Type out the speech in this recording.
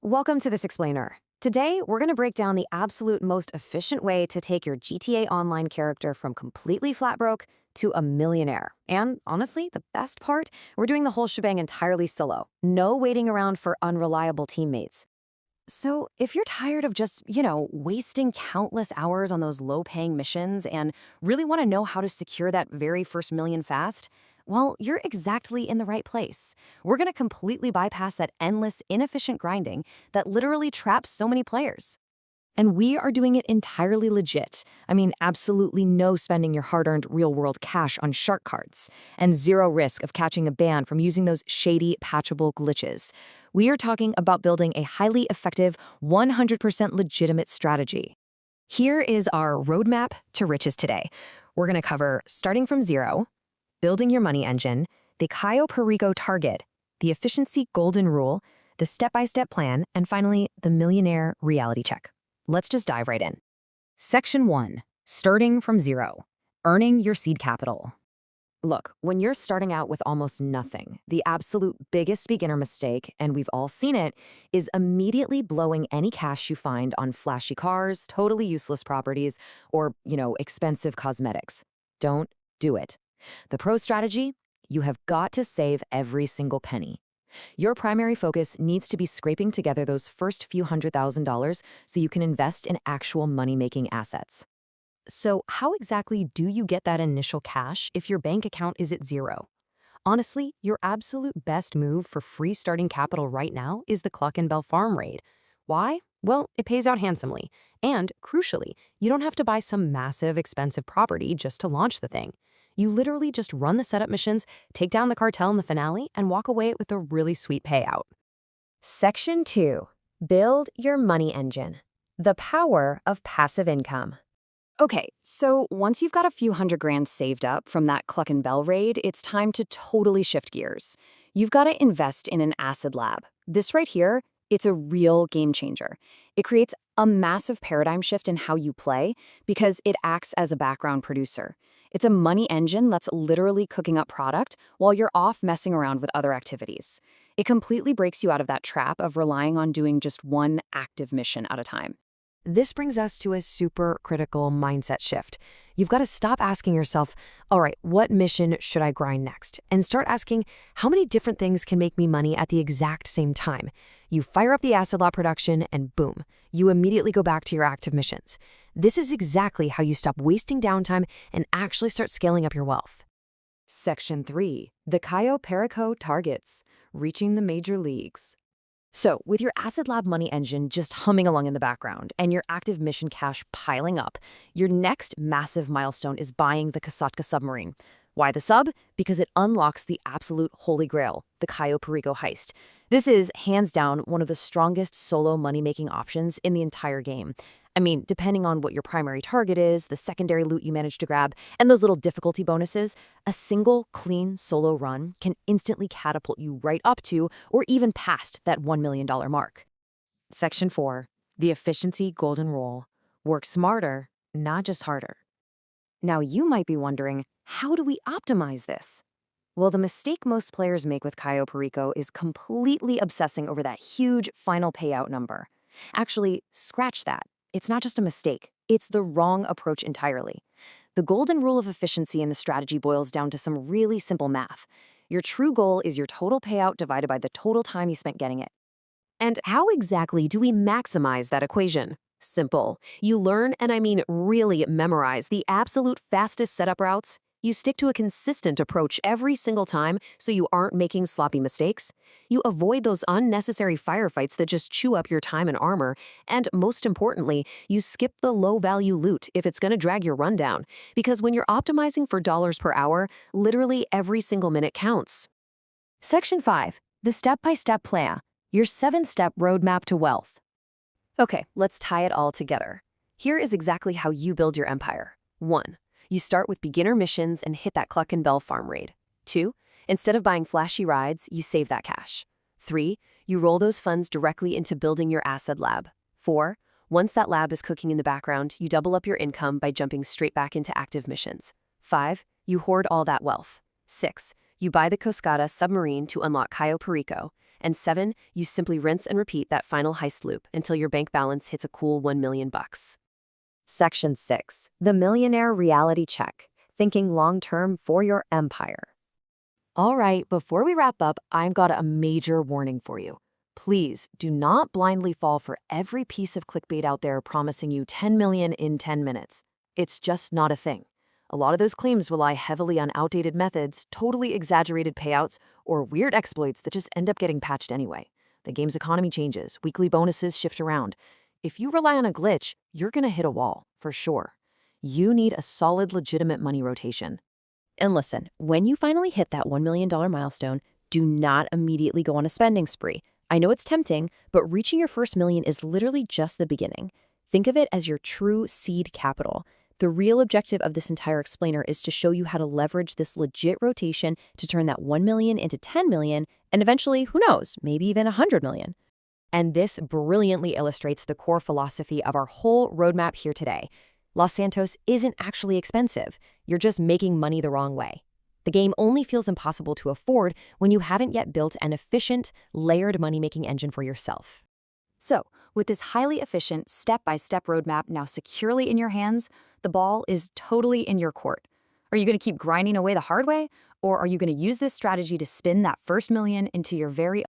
Welcome to this explainer. Today, we're going to break down the absolute most efficient way to take your GTA Online character from completely flat broke to a millionaire. And honestly, the best part, we're doing the whole shebang entirely solo. No waiting around for unreliable teammates. So, if you're tired of just, wasting countless hours on those low-paying missions and really want to know how to secure that very first million fast, well, you're exactly in the right place. We're going to completely bypass that endless, inefficient grinding that literally traps so many players. And we are doing it entirely legit. I mean, absolutely no spending your hard-earned real-world cash on shark cards, and zero risk of catching a ban from using those shady, patchable glitches. We are talking about building a highly effective, 100% legitimate strategy. Here is our roadmap to riches today. We're going to cover starting from zero, building your money engine, the Cayo Perico target, the efficiency golden rule, the step-by-step plan, and finally, the millionaire reality check. Let's just dive right in. Section 1. Starting from zero. Earning your seed capital. Look, when you're starting out with almost nothing, the absolute biggest beginner mistake, and we've all seen it, is immediately blowing any cash you find on flashy cars, totally useless properties, or, expensive cosmetics. Don't do it. The pro strategy? You have got to save every single penny. Your primary focus needs to be scraping together those first few $100,000 so you can invest in actual money-making assets. So how exactly do you get that initial cash if your bank account is at zero? Honestly, your absolute best move for free starting capital right now is the Cluck and Bell Farm raid. Why? Well, it pays out handsomely. And, crucially, you don't have to buy some massive, expensive property just to launch the thing. You literally just run the setup missions, take down the cartel in the finale, and walk away with a really sweet payout. Section 2. Build your money engine. The power of passive income. Okay, so once you've got a few $100,000 saved up from that Cluck and Bell raid, it's time to totally shift gears. You've got to invest in an acid lab. This right here, it's a real game changer. It creates a massive paradigm shift in how you play because it acts as a background producer. It's a money engine that's literally cooking up product while you're off messing around with other activities. It completely breaks you out of that trap of relying on doing just one active mission at a time. This brings us to a super critical mindset shift. You've got to stop asking yourself, all right, what mission should I grind next? And start asking, how many different things can make me money at the exact same time? You fire up the acid lab production and boom, you immediately go back to your active missions. This is exactly how you stop wasting downtime and actually start scaling up your wealth. Section 3. The Cayo Perico targets. Reaching the major leagues. So, with your Acid Lab money engine just humming along in the background and your active mission cash piling up, your next massive milestone is buying the Kasatka submarine. Why the sub? Because it unlocks the absolute holy grail, the Cayo Perico heist. This is, hands down, one of the strongest solo money-making options in the entire game. I mean, depending on what your primary target is, the secondary loot you manage to grab, and those little difficulty bonuses, a single, clean solo run can instantly catapult you right up to or even past that $1 million mark. Section 4. The efficiency golden rule. Work smarter, not just harder. Now you might be wondering, how do we optimize this? Well, the mistake most players make with Cayo Perico is completely obsessing over that huge final payout number. Actually, scratch that. It's not just a mistake, it's the wrong approach entirely. The golden rule of efficiency in the strategy boils down to some really simple math. Your true goal is your total payout divided by the total time you spent getting it. And how exactly do we maximize that equation? Simple. You learn, and I mean really memorize, the absolute fastest setup routes. You stick to a consistent approach every single time so you aren't making sloppy mistakes. You avoid those unnecessary firefights that just chew up your time and armor. And most importantly, you skip the low-value loot if it's going to drag your run down. Because when you're optimizing for dollars per hour, literally every single minute counts. Section 5. The step-by-step plan. Your 7-step roadmap to wealth. Okay, let's tie it all together. Here is exactly how you build your empire. 1. You start with beginner missions and hit that Cluck and Bell farm raid. 2. Instead of buying flashy rides, you save that cash. 3. You roll those funds directly into building your acid lab. 4. Once that lab is cooking in the background, you double up your income by jumping straight back into active missions. 5. You hoard all that wealth. 6. You buy the Cascada submarine to unlock Cayo Perico. And 7, you simply rinse and repeat that final heist loop until your bank balance hits a cool 1 million bucks. Section 6. The Millionaire Reality Check. Thinking long-term for your empire. All right, before we wrap up, I've got a major warning for you. Please do not blindly fall for every piece of clickbait out there promising you 10 million in 10 minutes. It's just not a thing. A lot of those claims rely heavily on outdated methods, totally exaggerated payouts, or weird exploits that just end up getting patched anyway. The game's economy changes, weekly bonuses shift around. If you rely on a glitch, you're gonna hit a wall, for sure. You need a solid, legitimate money rotation. And listen, when you finally hit that $1 million milestone, do not immediately go on a spending spree. I know it's tempting, but reaching your first million is literally just the beginning. Think of it as your true seed capital. The real objective of this entire explainer is to show you how to leverage this legit rotation to turn that 1 million into 10 million, and eventually, who knows, maybe even 100 million. And this brilliantly illustrates the core philosophy of our whole roadmap here today. Los Santos isn't actually expensive. You're just making money the wrong way. The game only feels impossible to afford when you haven't yet built an efficient, layered money-making engine for yourself. So, with this highly efficient, step-by-step roadmap now securely in your hands, the ball is totally in your court. Are you going to keep grinding away the hard way, or are you going to use this strategy to spin that first million into your very